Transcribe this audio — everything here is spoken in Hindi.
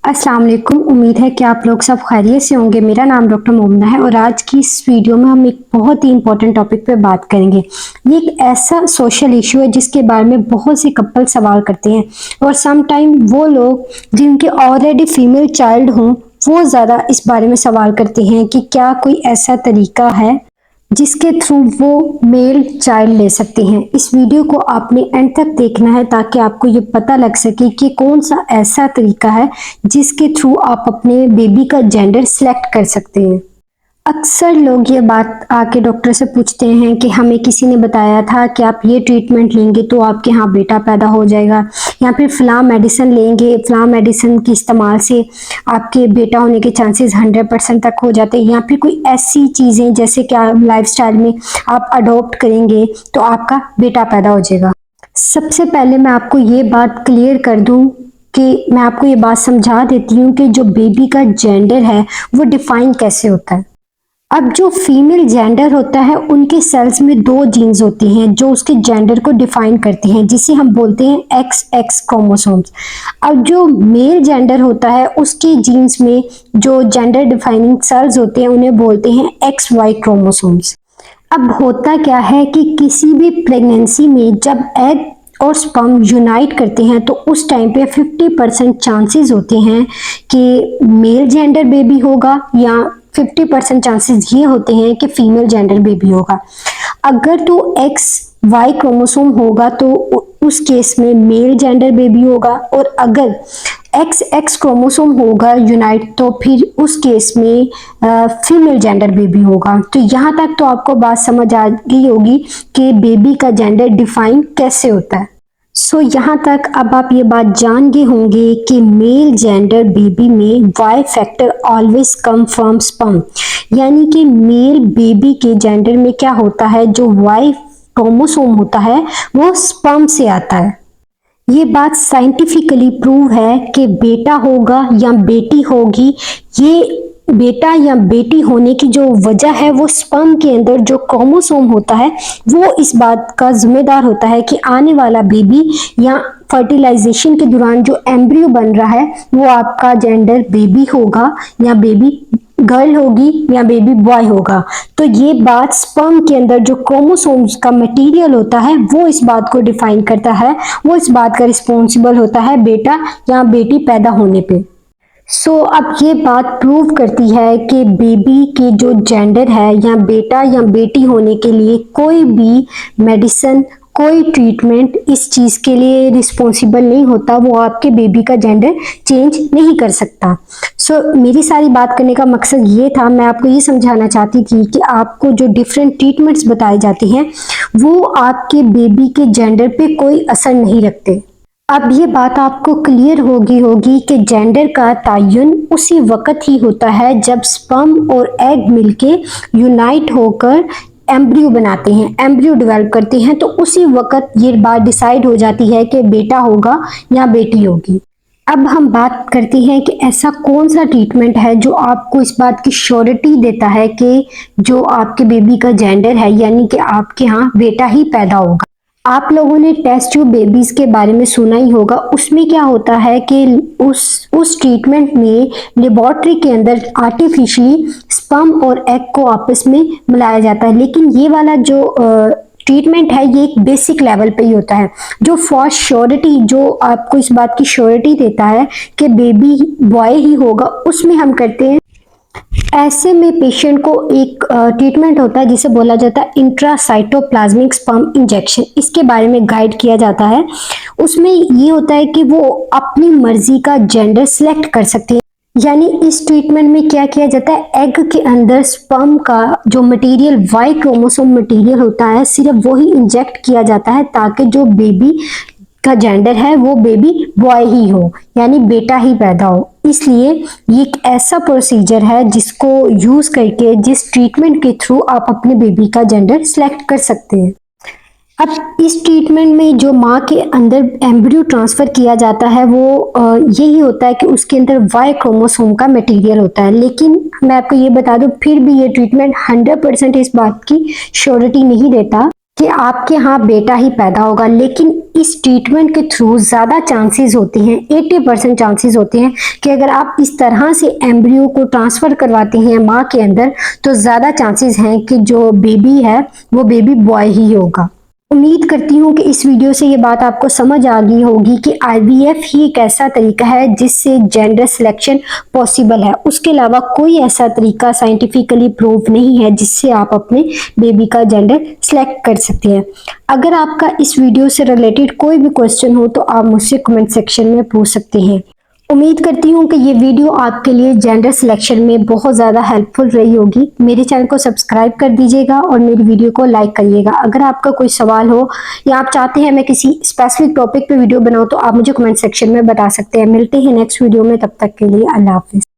अस्सलाम वालेकुम। उम्मीद है कि आप लोग सब खैरियत से होंगे। मेरा नाम डॉक्टर मोमना है और आज की इस वीडियो में हम एक बहुत ही इंपॉर्टेंट टॉपिक पे बात करेंगे। ये एक ऐसा सोशल इशू है जिसके बारे में बहुत से कपल सवाल करते हैं और सम टाइम वो लोग जिनके ऑलरेडी फीमेल चाइल्ड हों वो ज़्यादा इस बारे में सवाल करते हैं कि क्या कोई ऐसा तरीका है जिसके थ्रू वो मेल चाइल्ड ले सकते हैं। इस वीडियो को आपने एंड तक देखना है ताकि आपको ये पता लग सके कि कौन सा ऐसा तरीका है जिसके थ्रू आप अपने बेबी का जेंडर सिलेक्ट कर सकते हैं। अक्सर लोग ये बात आके डॉक्टर से पूछते हैं कि हमें किसी ने बताया था कि आप ये ट्रीटमेंट लेंगे तो आपके यहाँ बेटा पैदा हो जाएगा, या फिर फ़लाँ मेडिसिन लेंगे, फ़लाँ मेडिसिन के इस्तेमाल से आपके बेटा होने के चांसेस 100% तक हो जाते हैं, या फिर कोई ऐसी चीज़ें जैसे कि लाइफस्टाइल में आप अडॉप्ट करेंगे तो आपका बेटा पैदा हो जाएगा। सबसे पहले मैं आपको ये बात क्लियर कर दूं कि मैं आपको ये बात समझा देती हूँ कि जो बेबी का जेंडर है वो डिफाइन कैसे होता है। अब जो फीमेल जेंडर होता है उनके सेल्स में दो जीन्स होती हैं जो उसके जेंडर को डिफाइन करती हैं, जिसे हम बोलते हैं एक्स एक्स क्रोमोसोम्स। अब जो मेल जेंडर होता है उसके जीन्स में जो जेंडर डिफाइनिंग सेल्स होते हैं उन्हें बोलते हैं एक्स वाई क्रोमोसोम्स। अब होता क्या है कि किसी भी प्रेगनेंसी में जब एग और स्पर्म यूनाइट करते हैं तो उस टाइम पे 50% चांसेस होते हैं कि मेल जेंडर बेबी होगा, या 50% चांसेस ये होते हैं कि फीमेल जेंडर बेबी होगा। अगर तो एक्स वाई क्रोमोसोम होगा तो उस केस में मेल जेंडर बेबी होगा, और अगर एक्स एक्स क्रोमोसोम होगा यूनाइट तो फिर उस केस में फीमेल जेंडर बेबी होगा। तो यहाँ तक तो आपको बात समझ आ गई होगी कि बेबी का जेंडर डिफाइन कैसे होता है। यहाँ तक अब आप ये बात जान गए होंगे कि मेल जेंडर बेबी में Y factor always come from sperm, यानी कि मेल बेबी के जेंडर में क्या होता है, जो वाई क्रोमोसोम होता है वो स्पर्म से आता है। ये बात साइंटिफिकली प्रूव है कि बेटा होगा या बेटी होगी, ये बेटा या बेटी होने की जो वजह है वो स्पर्म के अंदर जो क्रोमोसोम होता है वो इस बात का जिम्मेदार होता है कि आने वाला बेबी या फर्टिलाइजेशन के दौरान जो एम्ब्रियो बन रहा है वो आपका जेंडर बेबी होगा या बेबी गर्ल होगी या बेबी बॉय होगा। तो ये बात स्पर्म के अंदर जो क्रोमोसोम्स का मटेरियल होता है वो इस बात को डिफाइन करता है, वो इस बात का रिस्पॉन्सिबल होता है बेटा या बेटी पैदा होने पे। अब ये बात प्रूव करती है कि बेबी के जो जेंडर है या बेटा या बेटी होने के लिए कोई भी मेडिसिन, कोई ट्रीटमेंट इस चीज़ के लिए रिस्पॉन्सिबल नहीं होता, वो आपके बेबी का जेंडर चेंज नहीं कर सकता। मेरी सारी बात करने का मकसद ये था, मैं आपको ये समझाना चाहती थी कि आपको जो डिफरेंट ट्रीटमेंट्स बताए जाते हैं वो आपके बेबी के जेंडर पे कोई असर नहीं रखते। अब ये बात आपको क्लियर होगी कि जेंडर का तयन उसी वक्त ही होता है जब स्पर्म और एग मिलके यूनाइट होकर एम्ब्रियो बनाते हैं, एम्ब्रियो डेवलप करते हैं, तो उसी वक्त ये बात डिसाइड हो जाती है कि बेटा होगा या बेटी होगी। अब हम बात करते हैं कि ऐसा कौन सा ट्रीटमेंट है जो आपको इस बात की श्योरिटी देता है कि जो आपके बेबी का जेंडर है यानी कि आपके यहाँ बेटा ही पैदा होगा। आप लोगों ने टेस्ट ट्यूब बेबीज के बारे में सुना ही होगा। उसमें क्या होता है कि उस ट्रीटमेंट में लेबोरेटरी के अंदर आर्टिफिशियली स्पर्म और एग को आपस में मिलाया जाता है, लेकिन ये वाला जो ट्रीटमेंट है ये एक बेसिक लेवल पे ही होता है जो फॉर श्योरिटी, जो आपको इस बात की श्योरिटी देता है कि बेबी बॉय ही होगा, उसमें हम करते हैं। ऐसे में पेशेंट को एक ट्रीटमेंट होता है जिसे बोला जाता है इंट्रासाइटोप्लाज्मिक स्पर्म इंजेक्शन। इसके बारे में गाइड किया जाता है। उसमें ये होता है कि वो अपनी मर्जी का जेंडर सिलेक्ट कर सकते हैं। यानी इस ट्रीटमेंट में क्या किया जाता है, एग के अंदर स्पर्म का जो मटेरियल वाई क्रोमोसोम मटेरियल होता है सिर्फ वही इंजेक्ट किया जाता है ताकि जो बेबी का जेंडर है वो बेबी बॉय ही हो, यानी बेटा ही पैदा हो। इसलिए ये एक ऐसा प्रोसीजर है जिसको यूज करके, जिस ट्रीटमेंट के थ्रू आप अपने बेबी का जेंडर सिलेक्ट कर सकते हैं। अब इस ट्रीटमेंट में जो माँ के अंदर एम्ब्रियो ट्रांसफर किया जाता है वो यही होता है कि उसके अंदर वाई क्रोमोसोम का मटेरियल होता है। लेकिन मैं आपको ये बता दूं फिर भी ये ट्रीटमेंट 100% इस बात की श्योरिटी नहीं देता कि आपके यहाँ बेटा ही पैदा होगा, लेकिन इस ट्रीटमेंट के थ्रू ज़्यादा चांसेस होते हैं, 80% चांसेस होते हैं कि अगर आप इस तरह से एम्ब्रियो को ट्रांसफ़र करवाते हैं माँ के अंदर, तो ज़्यादा चांसेस हैं कि जो बेबी है वो बेबी बॉय ही होगा। उम्मीद करती हूँ कि इस वीडियो से ये बात आपको समझ आ गई होगी कि आईवीएफ ही एक ऐसा तरीका है जिससे जेंडर सिलेक्शन पॉसिबल है। उसके अलावा कोई ऐसा तरीका साइंटिफिकली प्रूव नहीं है जिससे आप अपने बेबी का जेंडर सिलेक्ट कर सकते हैं। अगर आपका इस वीडियो से रिलेटेड कोई भी क्वेश्चन हो तो आप मुझसे कमेंट सेक्शन में पूछ सकते हैं। उम्मीद करती हूँ कि ये वीडियो आपके लिए जेंडर सिलेक्शन में बहुत ज़्यादा हेल्पफुल रही होगी। मेरे चैनल को सब्सक्राइब कर दीजिएगा और मेरी वीडियो को लाइक करिएगा। अगर आपका कोई सवाल हो या आप चाहते हैं मैं किसी स्पेसिफिक टॉपिक पे वीडियो बनाऊँ तो आप मुझे कमेंट सेक्शन में बता सकते हैं। मिलते हैं नेक्स्ट वीडियो में, तब तक के लिए अल्लाह हाफिज़।